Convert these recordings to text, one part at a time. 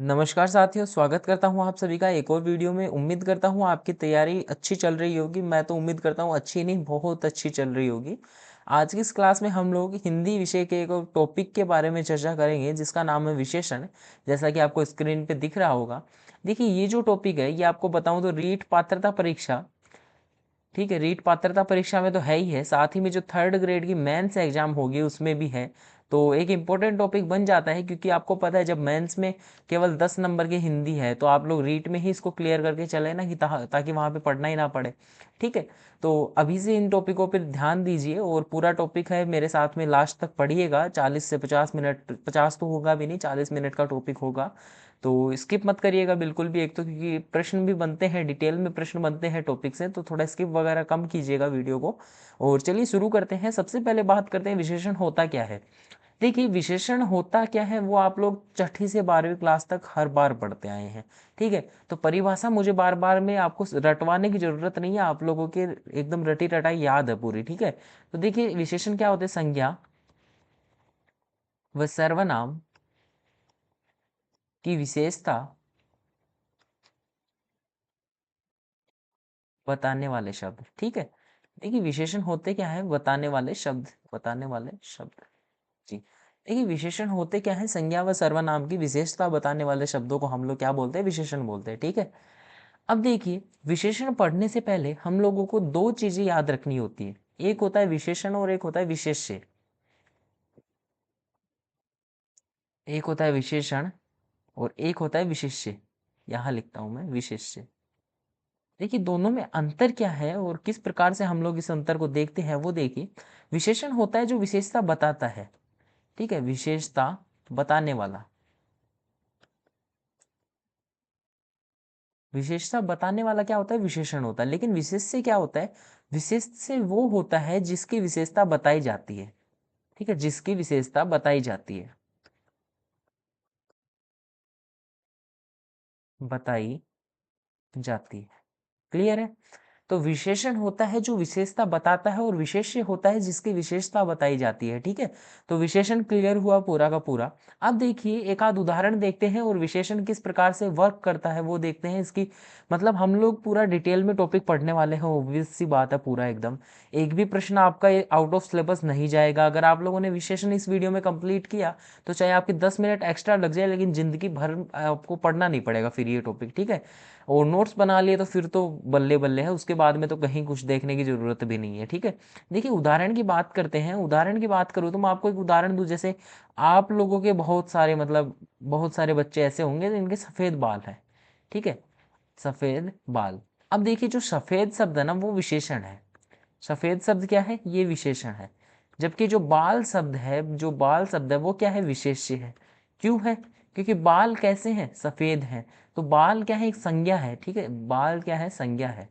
नमस्कार साथियों, स्वागत करता हूँ आप सभी का एक और वीडियो में। उम्मीद करता हूँ आपकी तैयारी अच्छी चल रही होगी। मैं तो उम्मीद करता हूँ अच्छी नहीं, बहुत अच्छी चल रही होगी। आज की इस क्लास में हम लोग हिंदी विषय के एक और टॉपिक के बारे में चर्चा करेंगे, जिसका नाम है विशेषण। जैसा कि आपको स्क्रीन पे दिख रहा होगा। देखिए, ये जो टॉपिक है, ये आपको बताऊँ तो रीट पात्रता परीक्षा, ठीक है, रीट पात्रता परीक्षा में तो है ही है, साथ ही में जो थर्ड ग्रेड की मेंस एग्जाम होगी उसमें भी है। तो एक इम्पोर्टेंट टॉपिक बन जाता है, क्योंकि आपको पता है जब मेंस में केवल 10 नंबर की हिंदी है तो आप लोग रीट में ही इसको क्लियर करके चले ना, कि ताकि वहाँ पे पढ़ना ही ना पड़े। ठीक है, तो अभी से इन टॉपिकों पर ध्यान दीजिए और पूरा टॉपिक है मेरे साथ में लास्ट तक पढ़िएगा। 40 से 50 मिनट, 50 तो होगा भी नहीं, 40 मिनट का टॉपिक होगा। तो स्किप मत करिएगा बिल्कुल भी। एक तो क्योंकि प्रश्न भी बनते हैं, डिटेल में प्रश्न बनते हैं टॉपिक से, तो थोड़ा स्किप वगैरह कम कीजिएगा वीडियो को। और चलिए शुरू करते हैं। सबसे पहले बात करते हैं विशेषण होता क्या है। देखिए, विशेषण होता क्या है वो आप लोग छठी से 12वीं क्लास तक हर बार पढ़ते आए हैं। ठीक है, तो परिभाषा मुझे बार बार में आपको रटवाने की जरूरत नहीं है, आप लोगों के एकदम रटी रटाई याद है पूरी। ठीक है, तो देखिए विशेषण क्या होते हैं। संज्ञा व सर्वनाम की विशेषता बताने वाले शब्द। ठीक है, देखिए विशेषण होते क्या है, बताने वाले शब्द, बताने वाले शब्द। जी, देखिए विशेषण होते क्या है, संज्ञा व सर्वनाम की विशेषता बताने वाले शब्दों को हम लोग क्या बोलते हैं, विशेषण बोलते हैं। ठीक है, अब देखिए विशेषण पढ़ने से पहले हम लोगों को दो चीजें याद रखनी होती है। एक होता है विशेषण और एक होता है विशेष्य। एक होता है विशेषण और एक होता है विशेष्य। यहाँ लिखता हूं मैं विशेष्य। देखिए दोनों में अंतर क्या है और किस प्रकार से हम लोग इस अंतर को देखते हैं, वो देखिए। विशेषण होता है जो विशेषता बताता है। ठीक है, विशेषता बताने वाला। विशेषता बताने वाला क्या होता है, विशेषण होता है। लेकिन विशेष से क्या होता है, विशेष से वो होता है जिसकी विशेषता बताई जाती है। ठीक है, जिसकी विशेषता बताई जाती है, बताई जाती है। क्लियर है। तो विशेषण होता है जो विशेषता बताता है और विशेष्य होता है जिसकी विशेषता बताई जाती है। ठीक है, तो विशेषण क्लियर हुआ पूरा का पूरा। अब देखिए एक आध उदाहरण देखते हैं और विशेषण किस प्रकार से वर्क करता है वो देखते हैं। इसकी मतलब हम लोग पूरा डिटेल में टॉपिक पढ़ने वाले हैं, ऑब्वियस सी बात है, पूरा एकदम। एक भी प्रश्न आपका आउट ऑफ सिलेबस नहीं जाएगा। अगर आप लोगों ने विशेषण इस वीडियो में कंप्लीट किया तो चाहे आपके 10 मिनट एक्स्ट्रा लग जाए, लेकिन जिंदगी भर आपको पढ़ना नहीं पड़ेगा फिर ये टॉपिक। ठीक है, और नोट्स बना लिए तो फिर तो बल्ले बल्ले है, उसके बाद में तो कहीं कुछ देखने की जरूरत भी नहीं है। ठीक है, देखिए उदाहरण की बात करते हैं। उदाहरण की बात करूँ तो मैं आपको एक उदाहरण दूं। जैसे आप लोगों के बहुत सारे मतलब बहुत सारे बच्चे ऐसे होंगे जिनके सफेद बाल है। ठीक है, सफेद बाल। अब देखिए जो सफेद शब्द है ना वो विशेषण है। सफेद शब्द क्या है, ये विशेषण है। जबकि जो बाल शब्द है, जो बाल शब्द है वो क्या है, विशेष्य है। क्यों है, क्योंकि बाल कैसे हैं, सफेद हैं। तो बाल क्या है, एक संज्ञा है। ठीक है, बाल क्या है, संज्ञा है।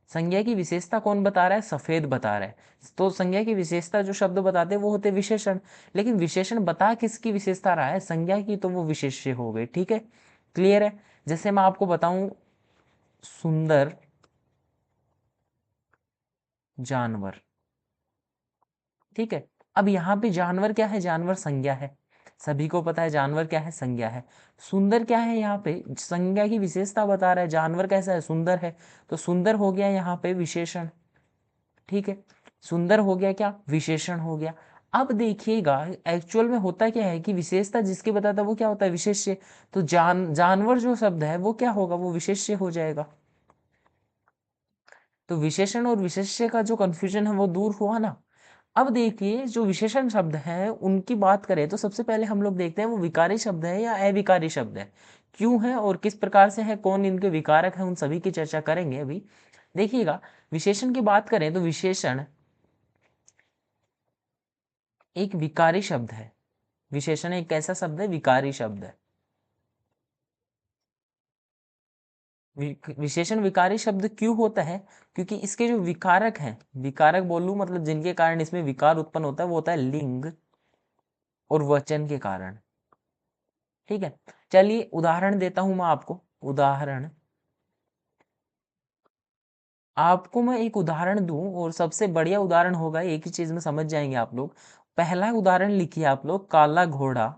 संज्ञा की विशेषता कौन बता रहा है, सफेद बता रहा है। तो संज्ञा की विशेषता जो शब्द बताते हैं वो होते विशेषण। लेकिन विशेषण बता किसकी विशेषता रहा है, संज्ञा की, तो वो विशेष्य हो गई। ठीक है, क्लियर है। जैसे मैं आपको बताऊं, सुंदर जानवर। ठीक है, अब यहाँ पे जानवर क्या है, जानवर संज्ञा है। सभी को पता है जानवर क्या है, संज्ञा है। सुंदर क्या है, यहाँ पे संज्ञा की विशेषता बता रहा है, जानवर कैसा है, सुंदर है। तो सुंदर हो गया यहाँ पे विशेषण। ठीक है, सुंदर हो गया क्या, विशेषण हो गया। अब देखिएगा एक्चुअल में होता क्या है कि विशेषता जिसके बताता है वो क्या होता है, विशेष्य। तो जानवर जो शब्द है वो क्या होगा, वो विशेष्य हो जाएगा। तो विशेषण और विशेष्य का जो कंफ्यूजन है वो दूर हुआ ना। अब देखिए जो विशेषण शब्द हैं उनकी बात करें तो सबसे पहले हम लोग देखते हैं वो विकारी शब्द है या अविकारी शब्द है, क्यों है और किस प्रकार से है, कौन इनके विकारक है, उन सभी की चर्चा करेंगे अभी। देखिएगा, विशेषण की बात करें तो विशेषण एक विकारी शब्द है। विशेषण एक कैसा शब्द है, विकारी शब्द है। विशेषण विकारी शब्द क्यों होता है, क्योंकि इसके जो विकारक हैं, विकारक बोलूं मतलब जिनके कारण इसमें विकार उत्पन्न होता है, वो होता है लिंग और वचन के कारण। ठीक है, चलिए उदाहरण देता हूं मैं आपको। उदाहरण आपको मैं एक उदाहरण दूं और सबसे बढ़िया उदाहरण होगा, एक ही चीज में समझ जाएंगे आप लोग। पहला उदाहरण लिखिए आप लोग, काला घोड़ा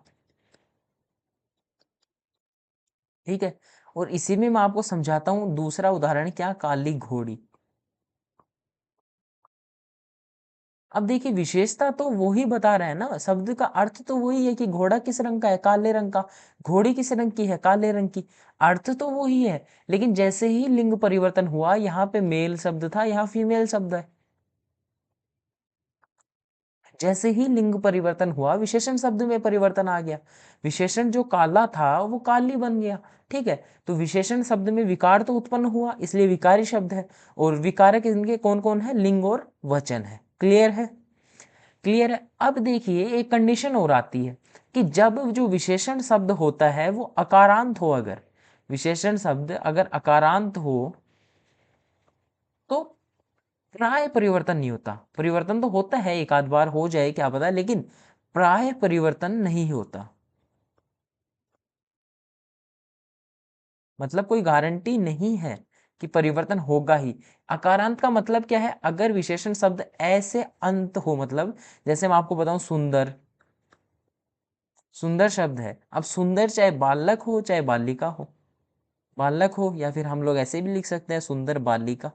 ठीक है। और इसी में मैं आपको समझाता हूँ दूसरा उदाहरण, क्या, काली घोड़ी। अब देखिए विशेषता तो वो ही बता रहा है ना, शब्द का अर्थ तो वही है कि घोड़ा किस रंग का है, काले रंग का। घोड़ी किस रंग की है, काले रंग की। अर्थ तो वो ही है, लेकिन जैसे ही लिंग परिवर्तन हुआ, यहाँ पे मेल शब्द था, यहाँ फीमेल शब्द है। जैसे ही लिंग परिवर्तन हुआ, विशेषण शब्द में परिवर्तन आ गया। विशेषण जो काला था वो काली बन गया। ठीक है। तो विशेषण शब्द में विकार तो उत्पन्न हुआ, इसलिए विकारी शब्द है। और विकारक इनके कौन कौन है, लिंग और वचन है। क्लियर है। क्लियर है। अब देखिए एक कंडीशन और आती है कि जब जो विशेषण शब्द होता है वो अकारांत हो, अगर विशेषण शब्द अगर अकारांत हो तो प्राय परिवर्तन नहीं होता। परिवर्तन तो होता है, एक आध बार हो जाए क्या पता, लेकिन प्राय परिवर्तन नहीं होता। मतलब कोई गारंटी नहीं है कि परिवर्तन होगा ही। अकारांत का मतलब क्या है, अगर विशेषण शब्द ऐसे अंत हो, मतलब जैसे मैं आपको बताऊं सुंदर, सुंदर शब्द है। अब सुंदर चाहे बालक हो चाहे बालिका हो, बालक हो, या फिर हम लोग ऐसे भी लिख सकते हैं सुंदर बालिका।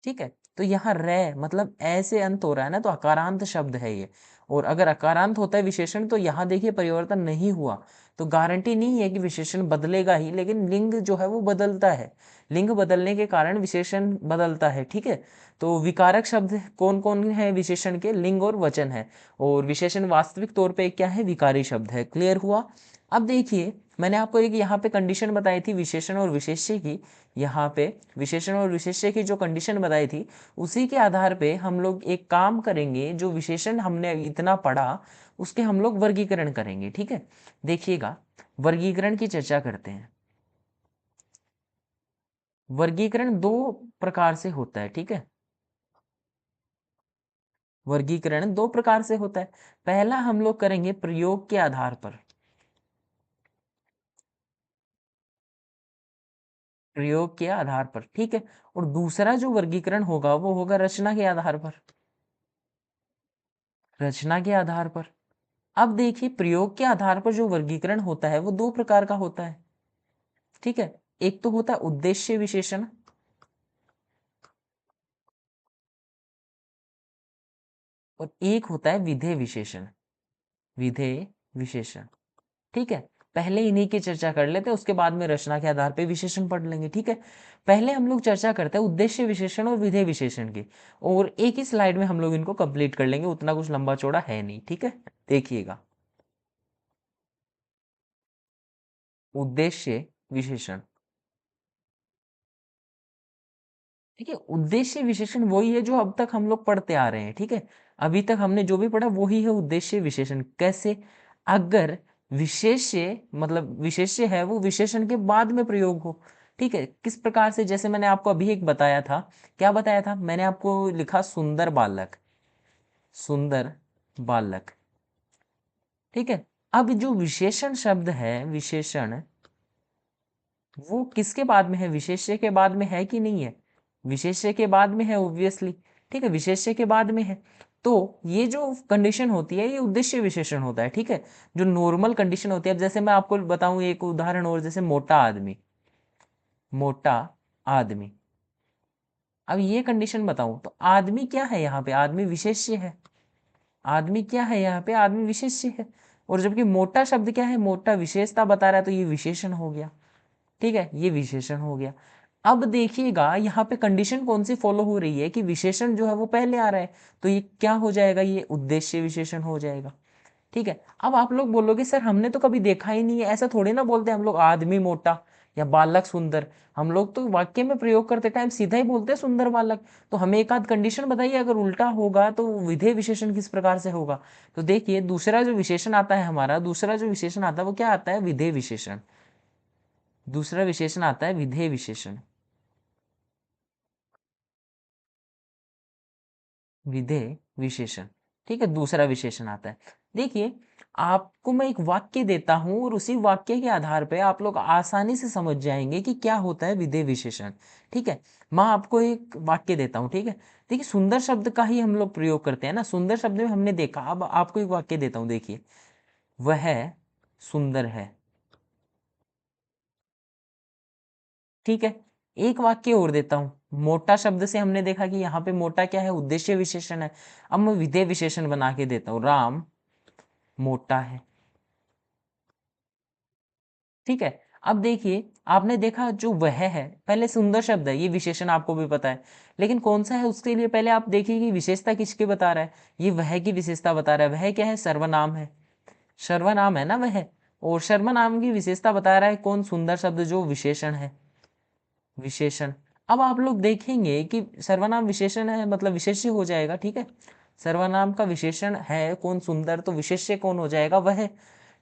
ठीक है। तो यहाँ रे मतलब ऐसे अंत हो रहा है ना, तो अकारांत शब्द है ये। और अगर अकारांत होता है विशेषण, तो यहाँ देखिए परिवर्तन नहीं हुआ, तो गारंटी नहीं है कि विशेषण बदलेगा ही, लेकिन लिंग जो है वो बदलता है। लिंग बदलने के कारण विशेषण बदलता है। ठीक है। तो विकारक शब्द कौन कौन है विशेषण के, लिंग और वचन है। और विशेषण वास्तविक तौर पे क्या है, विकारी शब्द है। क्लियर हुआ। अब देखिए मैंने आपको एक यहाँ पे कंडीशन बताई थी विशेषण और विशेष्य की। यहाँ पे विशेषण और विशेष्य की जो कंडीशन बताई थी, उसी के आधार पे हम लोग एक काम करेंगे, जो विशेषण हमने इतना पढ़ा उसके हम लोग वर्गीकरण करेंगे। ठीक है। देखिएगा, वर्गीकरण की चर्चा करते हैं। वर्गीकरण दो प्रकार से होता है। ठीक है। वर्गीकरण दो प्रकार से होता है। पहला हम लोग करेंगे प्रयोग के आधार पर, प्रयोग के आधार पर। ठीक है। और दूसरा जो वर्गीकरण होगा वो होगा रचना के आधार पर, रचना के आधार पर। अब देखिए प्रयोग के आधार पर जो वर्गीकरण होता है वो दो प्रकार का होता है। ठीक है। एक तो होता है उद्देश्य विशेषण, और एक होता है विधेय विशेषण, विधेय विशेषण। ठीक है। पहले इन्हीं की चर्चा कर लेते हैं, उसके बाद में रचना के आधार पे विशेषण पढ़ लेंगे। ठीक है। पहले हम लोग चर्चा करते हैं उद्देश्य विशेषण और विधेय विशेषण की, और एक ही स्लाइड में हम लोग इनको कंप्लीट कर लेंगे, उतना कुछ लंबा चौड़ा है नहीं। ठीक है। देखिएगा, उद्देश्य विशेषण। ठीक है। उद्देश्य विशेषण वही है जो अब तक हम लोग पढ़ते आ रहे हैं। ठीक है। अभी तक हमने जो भी पढ़ा वही है उद्देश्य विशेषण। कैसे, अगर विशेष्य मतलब विशेष्य है वो विशेषण के बाद में प्रयोग हो। ठीक है। किस प्रकार से, जैसे मैंने आपको अभी एक बताया था, क्या बताया था मैंने आपको, लिखा सुंदर बालक, सुंदर बालक। ठीक है। अब जो विशेषण शब्द है, विशेषण, वो किसके बाद में है, विशेष्य के बाद में है कि नहीं है, विशेष्य के बाद में है ऑब्वियसली। ठीक है। विशेष्य के बाद में है, तो ये जो कंडीशन होती है ये उद्देश्य विशेषण होता है। ठीक है। जो नॉर्मल कंडीशन होती है, अब जैसे मैं आपको बताऊं एक उदाहरण और, जैसे मोटा आदमी, मोटा आदमी। अब ये कंडीशन बताऊं तो आदमी क्या है, यहाँ पे आदमी विशेष्य है। आदमी क्या है, यहाँ पे आदमी विशेष्य है। और जबकि मोटा शब्द क्या है, मोटा विशेषता बता रहा है, तो ये विशेषण हो गया। ठीक है। ये विशेषण हो गया। अब देखिएगा यहाँ पे कंडीशन कौन सी फॉलो हो रही है कि विशेषण जो है वो पहले आ रहा है, तो ये क्या हो जाएगा, ये उद्देश्य विशेषण हो जाएगा। ठीक है। अब आप लोग बोलोगे सर हमने तो कभी देखा ही नहीं है, ऐसा थोड़ी ना बोलते हम लोग, आदमी मोटा या बालक सुंदर। हम लोग तो वाक्य में प्रयोग करते टाइम सीधा ही बोलते हैं सुंदर बालक। तो हमें एक आध कंडीशन बताइए, अगर उल्टा होगा तो विधेय विशेषण किस प्रकार से होगा। तो देखिए दूसरा जो विशेषण आता है हमारा, दूसरा जो विशेषण आता है वो क्या आता है, विधेय विशेषण। दूसरा विशेषण आता है विधेय विशेषण, विधेय विशेषण। ठीक है। दूसरा विशेषण आता है। देखिए आपको मैं एक वाक्य देता हूं, और उसी वाक्य के आधार पे आप लोग आसानी से समझ जाएंगे कि क्या होता है विधेय विशेषण। ठीक है। मैं आपको एक वाक्य देता हूं। ठीक है। देखिए सुंदर शब्द का ही हम लोग प्रयोग करते हैं ना, सुंदर शब्द में हमने देखा। अब आपको एक वाक्य देता हूं, देखिए, वह सुंदर है। ठीक है, एक वाक्य और देता हूं। मोटा शब्द से हमने देखा कि यहाँ पे मोटा क्या है, उद्देश्य विशेषण है। अब मैं विधेय विशेषण बना के देता हूँ, राम मोटा है। ठीक है, अब देखिए, आपने देखा जो वह है, पहले सुंदर शब्द है, ये विशेषण आपको भी पता है, लेकिन कौन सा है उसके लिए पहले आप देखिए कि विशेषता किसके बता रहा है। ये वह की विशेषता बता रहा है। वह क्या है, सर्वनाम है। सर्वनाम है ना वह, और सर्वनाम की विशेषता बता रहा है कौन, सुंदर शब्द जो विशेषण है, विशेषण। अब आप लोग देखेंगे कि सर्वनाम विशेषण है मतलब विशेष्य हो जाएगा। ठीक है, सर्वनाम का विशेषण है कौन, सुंदर, तो विशेष्य कौन हो जाएगा, वह।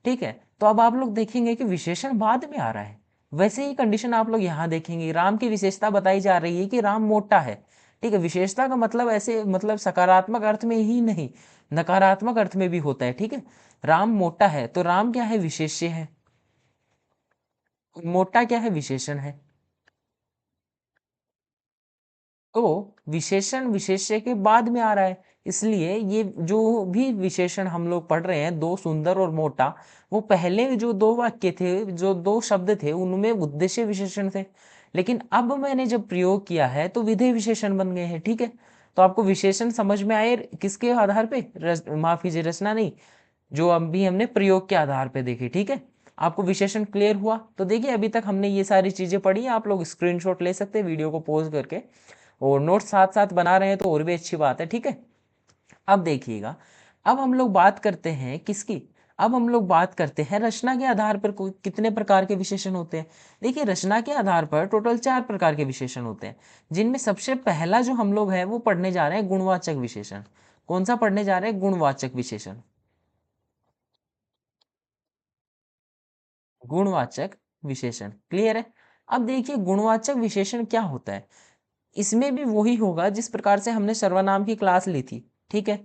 ठीक है, तो अब आप लोग देखेंगे कि विशेषण बाद में आ रहा है। वैसे ही कंडीशन आप लोग यहाँ देखेंगे, राम की विशेषता बताई जा रही है कि राम मोटा है। ठीक है, विशेषता का मतलब ऐसे मतलब सकारात्मक अर्थ में ही नहीं, नकारात्मक अर्थ में भी होता है। ठीक है, राम मोटा है तो राम क्या है, विशेष्य है, मोटा क्या है, विशेषण है। तो विशेषण विशेष्य के बाद में आ रहा है, इसलिए ये जो भी विशेषण हम लोग पढ़ रहे हैं, दो, सुंदर और मोटा, वो पहले जो दो वाक्य थे, जो दो शब्द थे, उनमें उद्देश्य विशेषण थे। लेकिन अब मैंने जब प्रयोग किया है तो विधेय विशेषण बन गए हैं। ठीक है, तो आपको विशेषण समझ में आए किसके आधार पे, माफ कीजिए, रचना नहीं, जो अभी हमने प्रयोग के आधार पे देखे। ठीक है, आपको विशेषण क्लियर हुआ। तो देखिए, अभी तक हमने ये सारी चीजें पढ़ी, आप लोग स्क्रीनशॉट ले सकते हैं वीडियो को पॉज करके, और नोट साथ साथ बना रहे हैं तो और भी अच्छी बात है। ठीक है, अब देखिएगा, अब हम लोग बात करते हैं किसकी, अब हम लोग बात करते हैं रचना के आधार पर कितने प्रकार के विशेषण होते हैं। देखिए, रचना के आधार पर टोटल 4 प्रकार के विशेषण होते हैं, जिनमें सबसे पहला जो हम लोग है वो पढ़ने जा रहे हैं गुणवाचक विशेषण। कौन सा पढ़ने जा रहे हैं, गुणवाचक विशेषण। गुणवाचक विशेषण क्लियर है। अब देखिए, गुणवाचक विशेषण क्या होता है, इसमें भी वही होगा जिस प्रकार से हमने सर्वनाम की क्लास ली थी। ठीक है,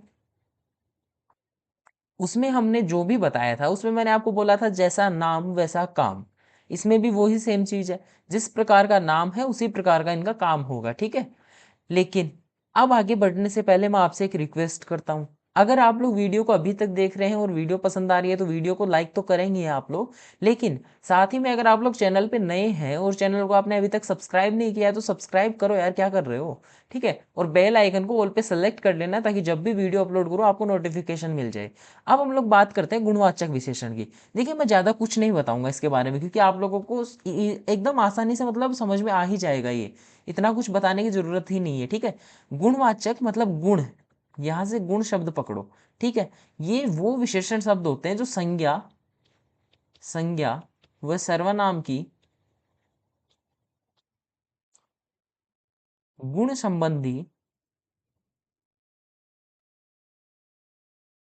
उसमें हमने जो भी बताया था, उसमें मैंने आपको बोला था जैसा नाम वैसा काम। इसमें भी वही सेम चीज है, जिस प्रकार का नाम है उसी प्रकार का इनका काम होगा। ठीक है, लेकिन अब आगे बढ़ने से पहले मैं आपसे एक रिक्वेस्ट करता हूं, अगर आप लोग वीडियो को अभी तक देख रहे हैं और वीडियो पसंद आ रही है तो वीडियो को लाइक तो करेंगे आप लोग, लेकिन साथ ही में अगर आप लोग चैनल पे नए हैं और चैनल को आपने अभी तक सब्सक्राइब नहीं किया है तो सब्सक्राइब करो यार, क्या कर रहे हो। ठीक है, और बेल आइकन को ऑल पे सेलेक्ट कर लेना ताकि जब भी वीडियो अपलोड करो आपको नोटिफिकेशन मिल जाए। अब हम लोग बात करते हैं गुणवाचक विशेषण की। देखिए, मैं ज़्यादा कुछ नहीं बताऊंगा इसके बारे में, क्योंकि आप लोगों को एकदम आसानी से मतलब समझ में आ ही जाएगा, ये इतना कुछ बताने की जरूरत ही नहीं है। ठीक है, गुणवाचक मतलब गुण, यहां से गुण शब्द पकड़ो। ठीक है, ये वो विशेषण शब्द होते हैं जो संज्ञा, संज्ञा व सर्वनाम की गुण संबंधी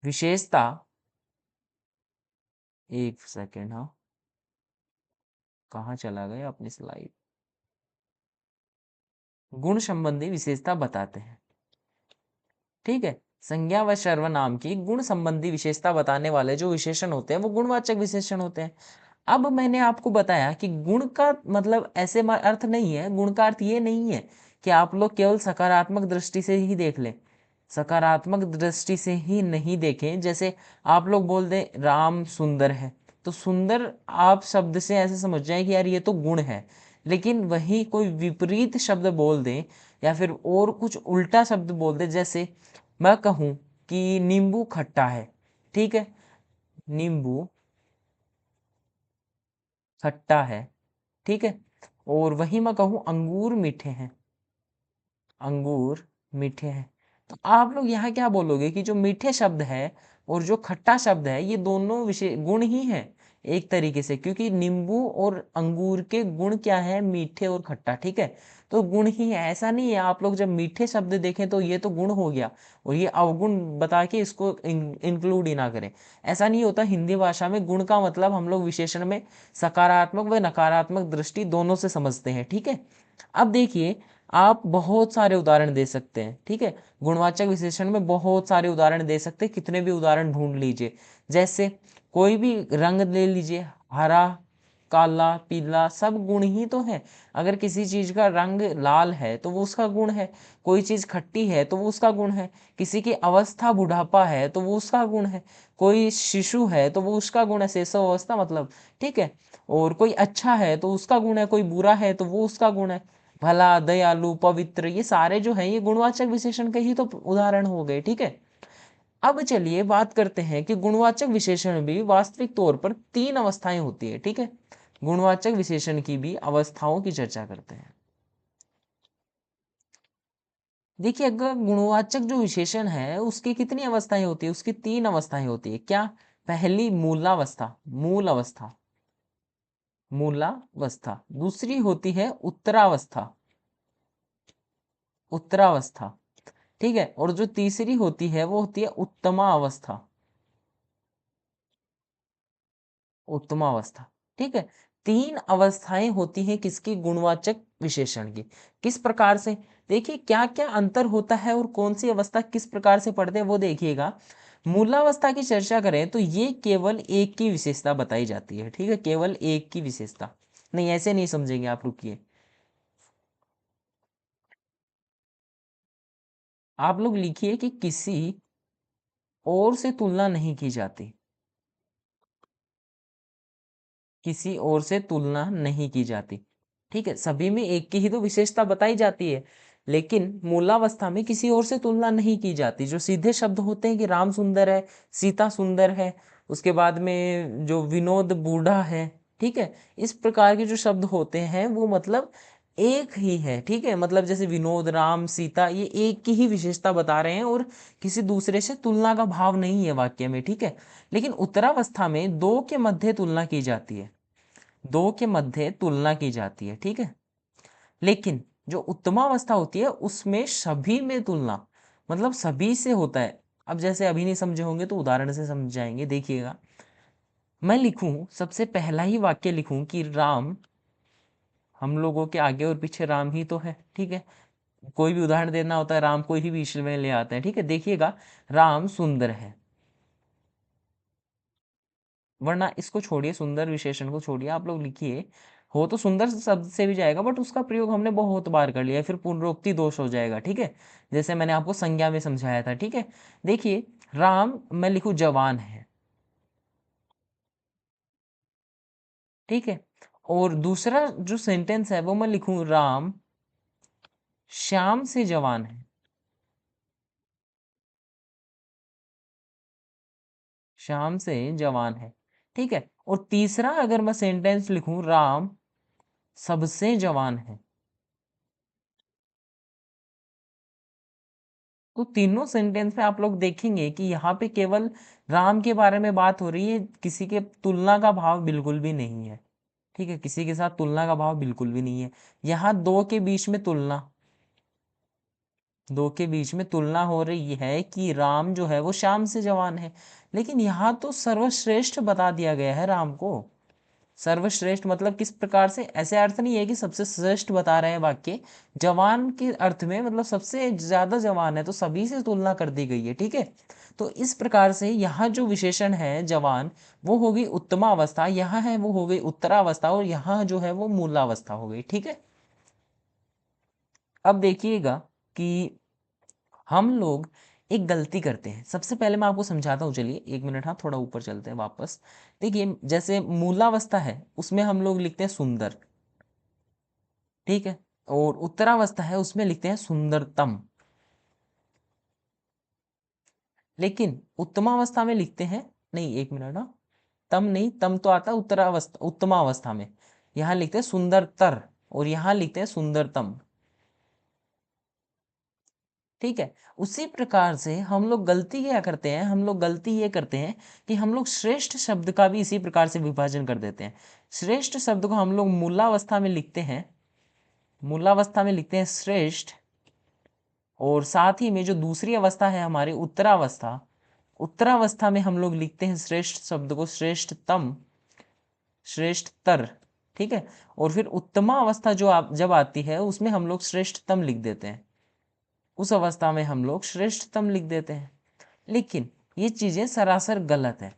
विशेषता, एक सेकेंड, हाँ, कहाँ चला गया अपनी स्लाइड, गुण संबंधी विशेषता बताते हैं। ठीक है, संज्ञा व सर्वनाम की गुण संबंधी विशेषता बताने वाले जो विशेषण होते हैं वो गुणवाचक विशेषण होते हैं। अब मैंने आपको बताया कि गुण का मतलब ऐसे अर्थ नहीं है, गुण का अर्थ ये नहीं है कि आप लोग केवल सकारात्मक दृष्टि से ही देख लें, सकारात्मक दृष्टि से ही नहीं देखें। जैसे आप लोग बोल दें राम सुंदर है, तो सुंदर आप शब्द से ऐसे समझ जाए कि यार ये तो गुण है, लेकिन वही कोई विपरीत शब्द बोल दें या फिर और कुछ उल्टा शब्द बोल दे, जैसे मैं कहूं कि नींबू खट्टा है। ठीक है, नींबू खट्टा है। ठीक है, और वही मैं कहूँ अंगूर मीठे हैं, अंगूर मीठे हैं, तो आप लोग यहाँ क्या बोलोगे कि जो मीठे शब्द है और जो खट्टा शब्द है ये दोनों विशेष गुण ही हैं एक तरीके से, क्योंकि नींबू और अंगूर के गुण क्या है, मीठे और खट्टा। ठीक है, तो गुण ही है, ऐसा नहीं है आप लोग जब मीठे शब्द देखें तो ये तो गुण हो गया और ये अवगुण बता के इसको इंक्लूड ही ना करें। ऐसा नहीं होता, हिंदी भाषा में गुण का मतलब हम लोग विशेषण में सकारात्मक व नकारात्मक दृष्टि दोनों से समझते हैं। ठीक है, अब देखिए, आप बहुत सारे उदाहरण दे सकते हैं। ठीक है, गुणवाचक विशेषण में बहुत सारे उदाहरण दे सकते हैं, कितने भी उदाहरण ढूंढ लीजिए। जैसे कोई भी रंग ले लीजिए, हरा, काला, पीला सब गुण ही तो है। अगर किसी चीज का रंग लाल है तो वो उसका गुण है, कोई चीज खट्टी है तो वो उसका गुण है, किसी की अवस्था बुढ़ापा है तो वो उसका गुण है, कोई शिशु है तो वो उसका गुण है, शैशव अवस्था मतलब, ठीक है। और कोई अच्छा है तो उसका गुण है, कोई बुरा है तो वो उसका गुण है। भला, दयालु, पवित्र, ये सारे जो है ये गुणवाचक विशेषण के ही तो उदाहरण हो गए, ठीक है। अब चलिए बात करते हैं कि गुणवाचक विशेषण भी वास्तविक तौर पर तीन अवस्थाएं होती है, ठीक है। गुणवाचक विशेषण की भी अवस्थाओं की चर्चा करते हैं। देखिए, अगर गुणवाचक जो विशेषण है उसकी कितनी अवस्थाएं होती है, उसकी तीन अवस्थाएं होती है। क्या? पहली मूलावस्था, मूल अवस्था, मूलावस्था। दूसरी होती है उत्तरावस्था, उत्तरावस्था, ठीक है। और जो तीसरी होती है वो होती है उत्तमा अवस्था, उत्तमावस्था, ठीक है। तीन अवस्थाएं होती हैं किसकी? गुणवाचक विशेषण की। किस प्रकार से? देखिए क्या क्या अंतर होता है और कौन सी अवस्था किस प्रकार से पढ़ते हैं वो देखिएगा। मूलावस्था की चर्चा करें तो ये केवल एक की विशेषता बताई जाती है, ठीक है, केवल एक की विशेषता। नहीं, ऐसे नहीं समझेंगे आप, रुकिए। आप लोग लिखिए कि किसी और से तुलना नहीं की जाती, किसी और से तुलना नहीं की जाती, ठीक है। सभी में एक की ही तो विशेषता बताई जाती है, लेकिन मूलावस्था में किसी और से तुलना नहीं की जाती। जो सीधे शब्द होते हैं कि राम सुंदर है, सीता सुंदर है, उसके बाद में जो विनोद बूढ़ा है, ठीक है, इस प्रकार के जो शब्द होते हैं वो मतलब एक ही है, ठीक है। मतलब जैसे विनोद, राम, सीता, ये एक की ही विशेषता बता रहे हैं और किसी दूसरे से तुलना का भाव नहीं है वाक्य में, ठीक है। लेकिन उत्तरावस्था में दो के मध्य तुलना की जाती है, दो के मध्य तुलना की जाती है, ठीक है। लेकिन जो उत्तमावस्था होती है उसमें सभी में तुलना, मतलब सभी से होता है। अब जैसे अभी नहीं समझे होंगे तो उदाहरण से समझ जाएंगे, देखिएगा। मैं लिखूं, सबसे पहला ही वाक्य लिखूं कि राम, हम लोगों के आगे और पीछे राम ही तो है, ठीक है। कोई भी उदाहरण देना होता है राम को ही बीच में ले आते हैं, ठीक है। देखिएगा, राम सुंदर है, वरना इसको छोड़िए, सुंदर विशेषण को छोड़िए, आप लोग लिखिए हो तो सुंदर शब्द से भी जाएगा, बट उसका प्रयोग हमने बहुत बार कर लिया है, फिर पुनरोक्ति दोष हो जाएगा, ठीक है। जैसे मैंने आपको संज्ञा में समझाया था, ठीक है। देखिए, राम मैं लिखूं जवान है, ठीक है। और दूसरा जो सेंटेंस है वो मैं लिखूं राम श्याम से जवान है, श्याम से जवान है, ठीक है। और तीसरा अगर मैं सेंटेंस लिखूं राम सबसे जवान है, तो तीनों सेंटेंस में आप लोग देखेंगे कि यहाँ पे केवल राम के बारे में बात हो रही है, किसी के तुलना का भाव बिल्कुल भी नहीं है, ठीक है। किसी के साथ तुलना का भाव बिल्कुल भी नहीं है। यहाँ दो के बीच में तुलना, दो के बीच में तुलना हो रही है कि राम जो है वो श्याम से जवान है, लेकिन यहाँ तो सर्वश्रेष्ठ बता दिया गया है राम को। सर्वश्रेष्ठ मतलब किस प्रकार से? ऐसे अर्थ नहीं है कि सबसे श्रेष्ठ बता रहे हैं वाक्य, जवान के अर्थ में मतलब सबसे ज्यादा जवान है, तो सभी से तुलना कर दी गई है, ठीक है। तो इस प्रकार से यहाँ जो विशेषण है जवान, वो हो गई उत्तमा अवस्था, यहाँ है वो हो गई उत्तरावस्था, और यहाँ जो है वो मूलावस्था हो गई, ठीक है। अब देखिएगा कि हम लोग एक गलती करते हैं। सबसे पहले मैं आपको समझाता हूँ, चलिए एक मिनट, हाँ थोड़ा ऊपर चलते हैं वापस। देखिए, जैसे मूलावस्था है उसमें हम लोग लिखते हैं सुंदर, ठीक है। और उत्तरावस्था है उसमें लिखते हैं सुंदरतम, लेकिन उत्तमावस्था में लिखते हैं, नहीं एक मिनट, ना तम नहीं, तम तो आता है उत्तरावस्था, उत्तमावस्था में। यहाँ लिखते हैं सुंदरतर और यहाँ लिखते हैं सुंदरतम, ठीक है। उसी प्रकार से हम लोग गलती क्या करते हैं, हम लोग गलती ये करते हैं कि हम लोग श्रेष्ठ शब्द का भी इसी प्रकार से विभाजन कर देते हैं। श्रेष्ठ शब्द को हम लोग मूलावस्था में लिखते हैं, मूलावस्था में लिखते हैं श्रेष्ठ, और साथ ही में जो दूसरी अवस्था है हमारी उत्तरावस्था, उत्तरावस्था में हम लोग लिखते हैं श्रेष्ठ शब्द को श्रेष्ठतम, श्रेष्ठतर, ठीक है। और फिर उत्तमा अवस्था जो आप जब आती है उसमें हम लोग श्रेष्ठतम लिख देते हैं, उस अवस्था में हम लोग श्रेष्ठतम लिख देते हैं। लेकिन ये चीजें सरासर गलत है।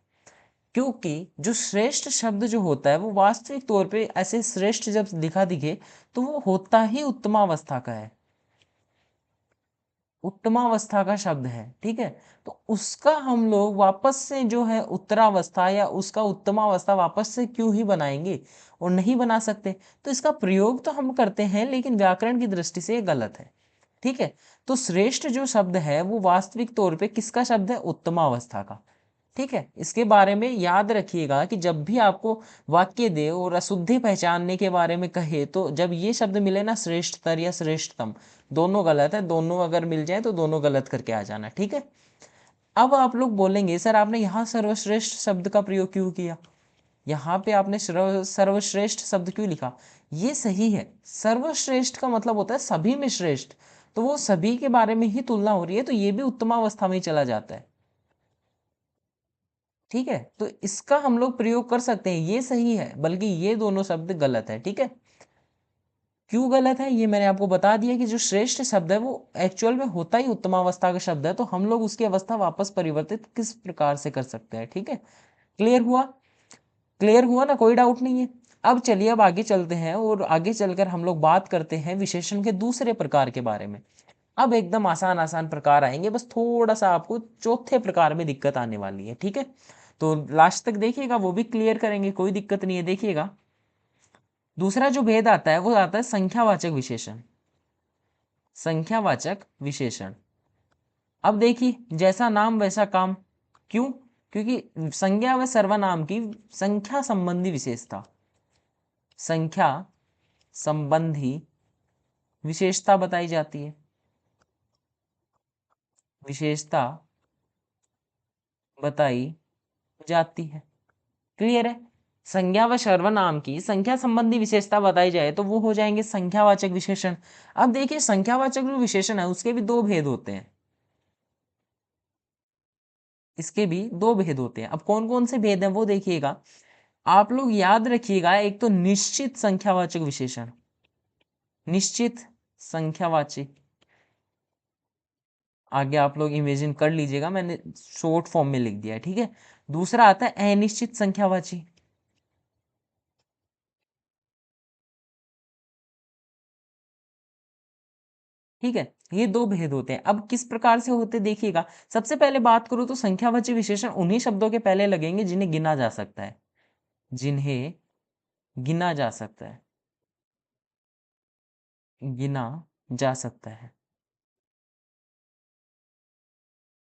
क्योंकि जो श्रेष्ठ शब्द जो होता है वो वास्तविक तौर पे ऐसे श्रेष्ठ जब दिखा दिखे तो वो होता ही उत्तमावस्था का है, उत्तमावस्था का शब्द है, ठीक है। तो उसका हम लोग वापस से जो है उत्तरावस्था या उसका उत्तमावस्था वापस से क्यों ही बनाएंगे, और नहीं बना सकते। तो इसका प्रयोग तो हम करते हैं लेकिन व्याकरण की दृष्टि से ये गलत है, ठीक है। तो श्रेष्ठ जो शब्द है वो वास्तविक तौर पे किसका शब्द है, उत्तमावस्था का, ठीक है। इसके बारे में याद रखिएगा कि जब भी आपको वाक्य दे और अशुद्धि पहचानने के बारे में कहे तो जब ये शब्द मिले ना, श्रेष्ठतर या श्रेष्ठतम, दोनों गलत है, दोनों अगर मिल जाए तो दोनों गलत करके आ जाना, ठीक है। अब आप लोग बोलेंगे सर आपने यहाँ सर्वश्रेष्ठ शब्द का प्रयोग क्यों किया, यहाँ पे आपने सर्वश्रेष्ठ शब्द क्यों लिखा। ये सही है, सर्वश्रेष्ठ का मतलब होता है सभी में श्रेष्ठ, तो वो सभी के बारे में ही तुलना हो रही है, तो ये भी उत्तमावस्था में ही चला जाता है, ठीक है। तो इसका हम लोग प्रयोग कर सकते हैं, ये सही है, बल्कि ये दोनों शब्द गलत है, ठीक है। क्यों गलत है ये मैंने आपको बता दिया कि जो श्रेष्ठ शब्द है वो एक्चुअल में होता ही उत्तमावस्था का शब्द है, तो हम लोग उसकी अवस्था वापस परिवर्तित किस प्रकार से कर सकते हैं, ठीक है। क्लियर हुआ, क्लियर हुआ ना, कोई डाउट नहीं है। अब चलिए अब आगे चलते हैं और आगे चलकर हम लोग बात करते हैं विशेषण के दूसरे प्रकार के बारे में। अब एकदम आसान आसान प्रकार आएंगे, बस थोड़ा सा आपको चौथे प्रकार में दिक्कत आने वाली है, ठीक है। तो लास्ट तक देखिएगा, वो भी क्लियर करेंगे, कोई दिक्कत नहीं है, देखिएगा। दूसरा जो भेद आता है वो आता है संख्यावाचक विशेषण, संख्यावाचक विशेषण। अब देखिए जैसा नाम वैसा काम, क्यों, क्योंकि संज्ञा व सर्वनाम की संख्या संबंधी विशेषता, संख्या संबंधी विशेषता बताई जाती है, विशेषता बताई जाती है, क्लियर है। संज्ञा व सर्वनाम की संख्या संबंधी विशेषता बताई जाए तो वो हो जाएंगे संख्यावाचक विशेषण। अब देखिए संख्यावाचक जो विशेषण है उसके भी दो भेद होते हैं, इसके भी दो भेद होते हैं। अब कौन कौन से भेद हैं वो देखिएगा, आप लोग याद रखिएगा। एक तो निश्चित संख्यावाचक विशेषण, निश्चित संख्यावाची, आगे आप लोग इमेजिन कर लीजिएगा, मैंने शॉर्ट फॉर्म में लिख दिया है, ठीक है। दूसरा आता है अनिश्चित संख्यावाची, ठीक है। ये दो भेद होते हैं। अब किस प्रकार से होते देखिएगा। सबसे पहले बात करूं तो संख्यावाची विशेषण उन्हीं शब्दों के पहले लगेंगे जिन्हें गिना जा सकता है, जिन्हें गिना जा सकता है, गिना जा सकता है,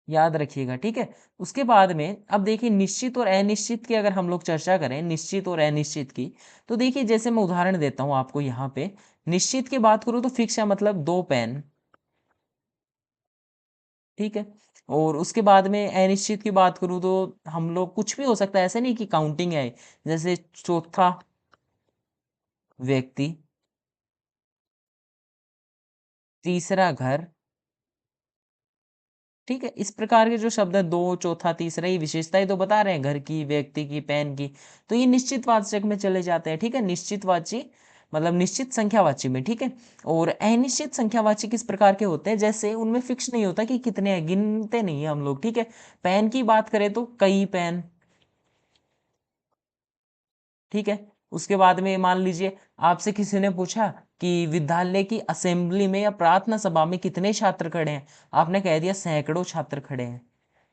याद रखिएगा, ठीक है। उसके बाद में अब देखिए निश्चित और अनिश्चित की अगर हम लोग चर्चा करें, निश्चित और अनिश्चित की, तो देखिए जैसे मैं उदाहरण देता हूं आपको यहाँ पे। निश्चित की बात करूं तो फिक्स है, मतलब दो पेन, ठीक है। और उसके बाद में अनिश्चित की बात करूं तो हम लोग कुछ भी हो सकता है, ऐसे नहीं कि काउंटिंग है, जैसे चौथा व्यक्ति, तीसरा घर, ठीक है। इस प्रकार के जो शब्द है, दो, चौथा, तीसरा, ये विशेषताएं तो बता रहे हैं घर की, व्यक्ति की, पेन की, तो ये निश्चित वाचक में चले जाते हैं, ठीक है। निश्चितवाची मतलब निश्चित संख्यावाची में, ठीक है। और अनिश्चित संख्यावाची किस प्रकार के होते हैं, जैसे उनमें फिक्स नहीं होता कि कितने हैं, गिनते नहीं है हम लोग, ठीक है। पेन की बात करें तो कई पेन, ठीक है। उसके बाद में मान लीजिए आपसे किसी ने पूछा कि विद्यालय की असेंबली में या प्रार्थना सभा में कितने छात्र खड़े हैं, आपने कह दिया सैकड़ों छात्र खड़े हैं,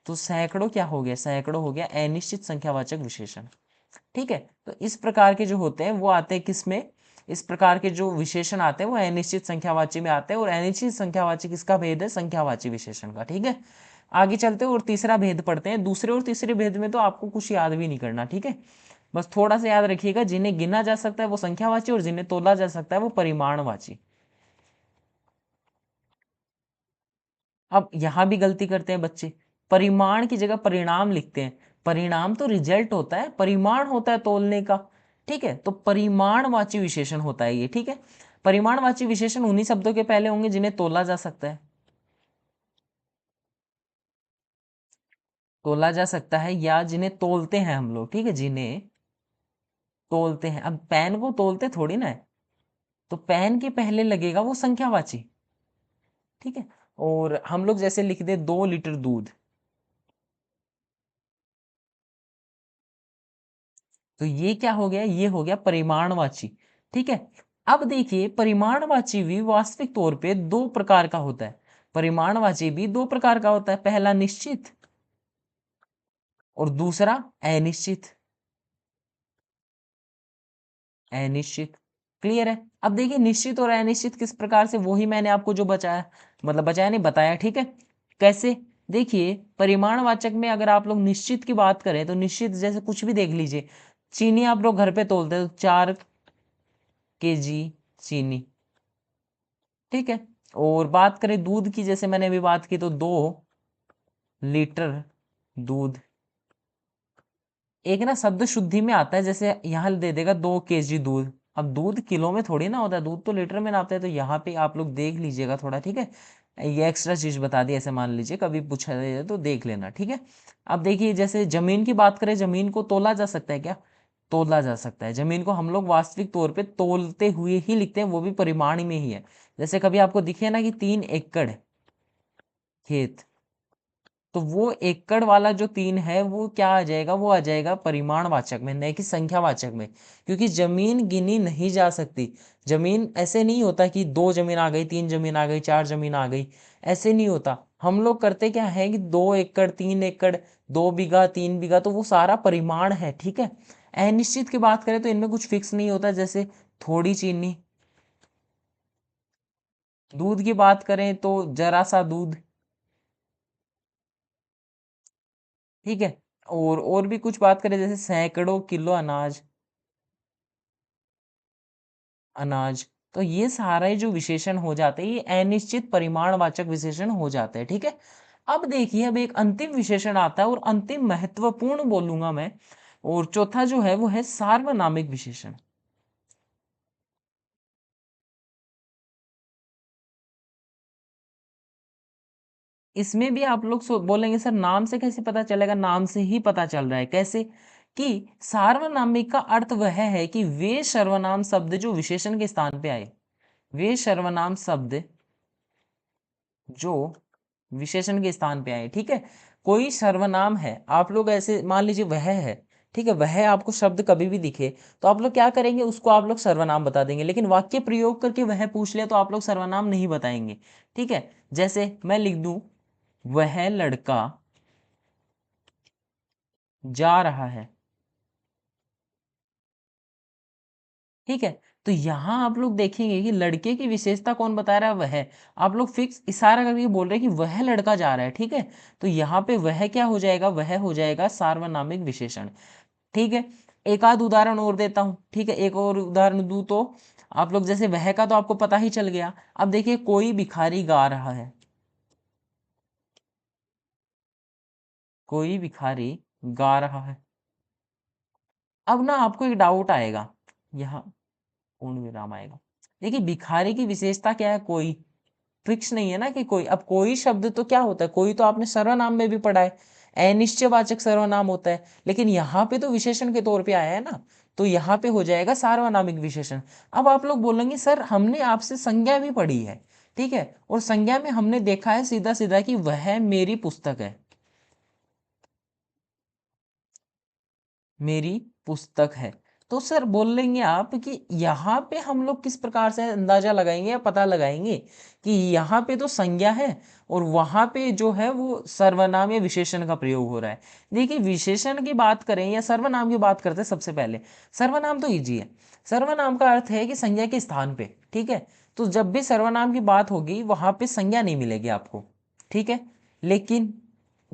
तो सैकड़ों क्या हो गया, सैकड़ों हो गया अनिश्चित संख्यावाचक विशेषण, ठीक है। तो इस प्रकार के जो होते हैं वो आते हैं किसमें, इस प्रकार के जो विशेषण आते हैं वो अनिश्चित संख्यावाची में आते हैं, और अनिश्चित संख्यावाची किसका भेद है, संख्यावाची विशेषण का, ठीक है। आगे चलते हैं और तीसरा भेद पढ़ते हैं। दूसरे और तीसरे भेद में तो आपको कुछ याद भी नहीं करना, ठीक है। बस थोड़ा सा याद रखिएगा, जिन्हें गिना जा सकता है वो संख्यावाची, और जिन्हें तोला जा सकता है वो परिमाणवाची। अब यहां भी गलती करते हैं बच्चे, परिमाण की जगह परिणाम लिखते हैं। परिणाम तो रिजल्ट होता है, परिमाण होता है तोलने का, ठीक है। तो परिमाणवाची विशेषण होता है ये, ठीक है। परिमाणवाची विशेषण उन्हीं शब्दों के पहले होंगे जिन्हें तोला जा सकता है, तोला जा सकता है, या जिन्हें तोलते हैं हम लोग, ठीक है, जिन्हें तोलते हैं। अब पेन को तोलते थोड़ी ना है, तो पेन के पहले लगेगा वो संख्यावाची, ठीक है। और हम लोग जैसे लिख दे 2 लीटर दूध, तो ये क्या हो गया, ये हो गया परिमाणवाची। ठीक है, अब देखिए परिमाणवाची भी वास्तविक तौर पे दो प्रकार का होता है। परिमाणवाची भी दो प्रकार का होता है, पहला निश्चित और दूसरा अनिश्चित। अनिश्चित, क्लियर है। अब देखिए निश्चित और अनिश्चित किस प्रकार से, वो ही मैंने आपको जो बचाया, मतलब बचाया नहीं, बताया, ठीक है। कैसे, देखिए परिमाणवाचक में अगर आप लोग निश्चित की बात करें तो निश्चित जैसे कुछ भी देख लीजिए, चीनी आप लोग घर पे तोलते हो 4 kg चीनी, ठीक है। और बात करें दूध की, जैसे मैंने अभी बात की, तो 2 लीटर दूध। एक ना शब्द शुद्धि में आता है, जैसे यहाँ दे देगा 2 kg दूध। अब दूध किलो में थोड़ी ना होता है, दूध तो लीटर में नापते हैं। तो यहाँ पे आप लोग देख लीजिएगा थोड़ा, ठीक है। ये एक्स्ट्रा चीज बता दी, ऐसे मान लीजिए कभी पूछा जाए तो देख लेना, ठीक है। अब देखिए जैसे जमीन की बात करें, जमीन को तोला जा सकता है क्या, तोला जा सकता है। जमीन को हम लोग वास्तविक तौर पे तोलते हुए ही लिखते हैं, वो भी परिमाण में ही है। जैसे कभी आपको दिखे ना कि 3 एकड़ खेत, तो वो एकड़ वाला जो 3 है वो क्या आ जाएगा, वो आ जाएगा परिमाणवाचक में, नहीं कि संख्यावाचक में। क्योंकि जमीन गिनी नहीं जा सकती। जमीन ऐसे नहीं होता कि 2 जमीन आ गई, 3 जमीन आ गई, 4 जमीन आ गई, ऐसे नहीं होता। हम लोग करते क्या है कि 2 एकड़, 3 एकड़, 2 बीघा, 3 बीघा, तो वो सारा परिमाण है, ठीक है। अनिश्चित की बात करें तो इनमें कुछ फिक्स नहीं होता, जैसे थोड़ी चीनी। दूध की बात करें तो जरा सा दूध, ठीक है। और भी कुछ बात करें, जैसे सैकड़ों किलो अनाज, अनाज। तो ये सारे जो विशेषण हो जाते हैं, ये अनिश्चित परिमाणवाचक विशेषण हो जाते हैं, ठीक है। अब देखिए, अब एक अंतिम विशेषण आता है, और अंतिम महत्वपूर्ण बोलूंगा मैं। और चौथा जो है वो है सार्वनामिक विशेषण। इसमें भी आप लोग बोलेंगे सर नाम से कैसे पता चलेगा, नाम से ही पता चल रहा है। कैसे, कि सार्वनामिक का अर्थ वह है कि वे सर्वनाम शब्द जो विशेषण के स्थान पे आए, वे सर्वनाम शब्द जो विशेषण के स्थान पे आए, ठीक है। कोई सर्वनाम है, आप लोग ऐसे मान लीजिए वह है, ठीक है, वह आपको शब्द कभी भी दिखे तो आप लोग क्या करेंगे, उसको आप लोग सर्वनाम बता देंगे। लेकिन वाक्य प्रयोग करके वह पूछ ले तो आप लोग सर्वनाम नहीं बताएंगे, ठीक है। जैसे मैं लिख दूं, वह लड़का जा रहा है, ठीक है। तो यहां आप लोग देखेंगे कि लड़के की विशेषता कौन बता रहा है, वह। आप लोग फिक्स इशारा करके बोल रहे हैं कि वह लड़का जा रहा है, ठीक है। तो यहाँ पे वह क्या हो जाएगा, वह हो जाएगा सार्वनामिक विशेषण, ठीक है। एक आध उदाहरण और देता हूं, ठीक है, एक और उदाहरण दूं तो आप लोग, जैसे वह का तो आपको पता ही चल गया। अब देखिए कोई भिखारी गा रहा है, कोई भिखारी गा रहा है। अब ना आपको एक डाउट आएगा, यहाँ पूर्ण विराम आएगा। देखिए भिखारी की विशेषता क्या है, कोई, फिक्स नहीं है ना कि कोई। अब कोई शब्द तो क्या होता है, कोई तो आपने सर्वनाम में भी पढ़ा है, अनिश्चयवाचक सर्वनाम होता है। लेकिन यहाँ पे तो विशेषण के तौर पे आया है ना, तो यहाँ पे हो जाएगा सार्वनामिक विशेषण। अब आप लोग बोलेंगे सर हमने आपसे संज्ञा भी पढ़ी है, ठीक है, और संज्ञा में हमने देखा है सीधा सीधा कि वह मेरी पुस्तक है, मेरी पुस्तक है। तो सर बोलेंगे आप कि यहाँ पे हम लोग किस प्रकार से अंदाजा लगाएंगे या पता लगाएंगे कि यहाँ पे तो संज्ञा है और वहां पे जो है वो सर्वनाम या विशेषण का प्रयोग हो रहा है। देखिए विशेषण की बात करें या सर्वनाम की बात करते हैं, सबसे पहले सर्वनाम तो इजी है। सर्वनाम का अर्थ है कि संज्ञा के स्थान पे, ठीक है। तो जब भी सर्वनाम की बात होगी वहां पे संज्ञा नहीं मिलेगी आपको, ठीक है। लेकिन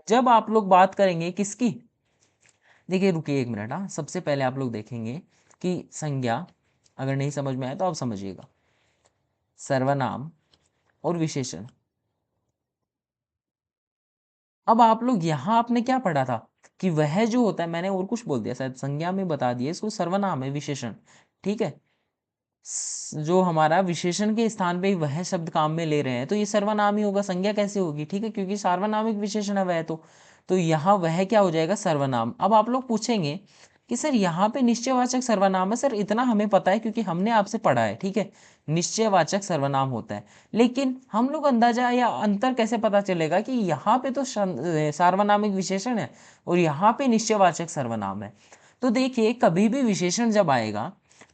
जब आप लोग बात करेंगे किसकी, देखिए रुकिए एक मिनट, हाँ, सबसे पहले आप लोग देखेंगे कि संज्ञा, अगर नहीं समझ में आए तो आप समझिएगा, सर्वनाम और विशेषण। अब आप लोग यहाँ आपने क्या पढ़ा था कि वह जो होता है, मैंने और कुछ बोल दिया शायद, संज्ञा में बता दिया, इसको सर्वनाम है विशेषण, ठीक है। जो हमारा विशेषण के स्थान पे वह शब्द काम में ले रहे हैं तो ये सर्वनाम ही होगा, संज्ञा कैसे होगी, ठीक है, क्योंकि सार्वनामिक विशेषण है वह। तो यहाँ वह क्या हो जाएगा, सर्वनाम। अब आप लोग पूछेंगे कि सर यहाँ पे निश्चयवाचक सर्वनाम है, सर इतना हमें पता है क्योंकि हमने आपसे पढ़ा है, ठीक है, निश्चयवाचक सर्वनाम होता है। लेकिन हम लोग अंदाजा या अंतर कैसे पता चलेगा कि यहाँ पे तो सार्वनामिक विशेषण है और यहाँ पे निश्चयवाचक सर्वनाम है। तो देखिए कभी भी विशेषण जब आएगा,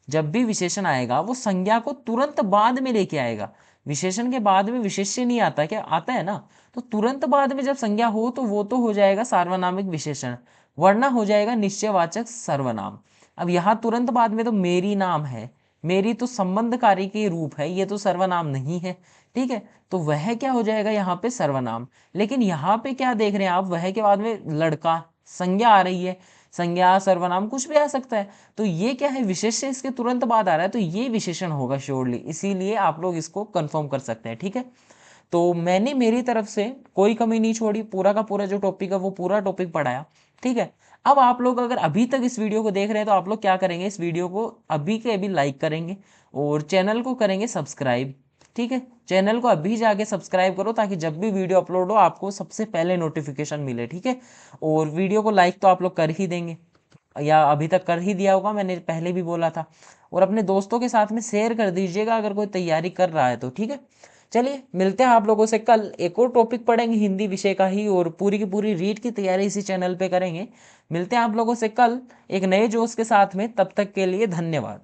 जब भी विशेषण आएगा वो संज्ञा को तुरंत बाद में लेके आएगा। विशेषण के बाद में विशेष्य नहीं आता, क्या आता है ना? तो तुरंत बाद में जब संज्ञा हो तो वो तो हो जाएगा सार्वनामिक विशेषण, वरना हो जाएगा निश्चयवाचक सर्वनाम। अब यहाँ तुरंत बाद में तो मेरी नाम है, मेरी तो संबंधकारी के रूप है, ये तो सर्वनाम नहीं है, ठीक है? तो वह क्या हो जाएगा यहाँ पे सर्वनाम। लेकिन यहाँ पे क्या देख रहे हैं आप, वह के बाद में लड़का, संज्ञा आ रही है, संज्ञा सर्वनाम कुछ भी आ सकता है, तो ये क्या है, विशेष्य इसके तुरंत बाद आ रहा है, तो ये विशेषण होगा श्योरली, इसीलिए आप लोग इसको कंफर्म कर सकते हैं, ठीक है? तो मैंने मेरी तरफ से कोई कमी नहीं छोड़ी, पूरा का पूरा जो टॉपिक है वो पूरा टॉपिक पढ़ाया, ठीक है? अब आप लोग अगर अभी तक इस वीडियो को देख रहे हैं तो आप लोग क्या करेंगे, इस वीडियो को अभी के अभी लाइक करेंगे और चैनल को करेंगे सब्सक्राइब, ठीक है? चैनल को अभी जाके सब्सक्राइब करो ताकि जब भी वीडियो अपलोड हो आपको सबसे पहले नोटिफिकेशन मिले, ठीक है? और वीडियो को लाइक तो आप लोग कर ही देंगे, या अभी तक कर ही दिया होगा, मैंने पहले भी बोला था। और अपने दोस्तों के साथ में शेयर कर दीजिएगा अगर कोई तैयारी कर रहा है तो, ठीक है? चलिए मिलते हैं आप लोगों से कल, एक और टॉपिक पढ़ेंगे हिंदी विषय का ही, और पूरी की पूरी रीड की तैयारी इसी चैनल पे करेंगे। मिलते हैं आप लोगों से कल एक नए जोश के साथ में, तब तक के लिए धन्यवाद।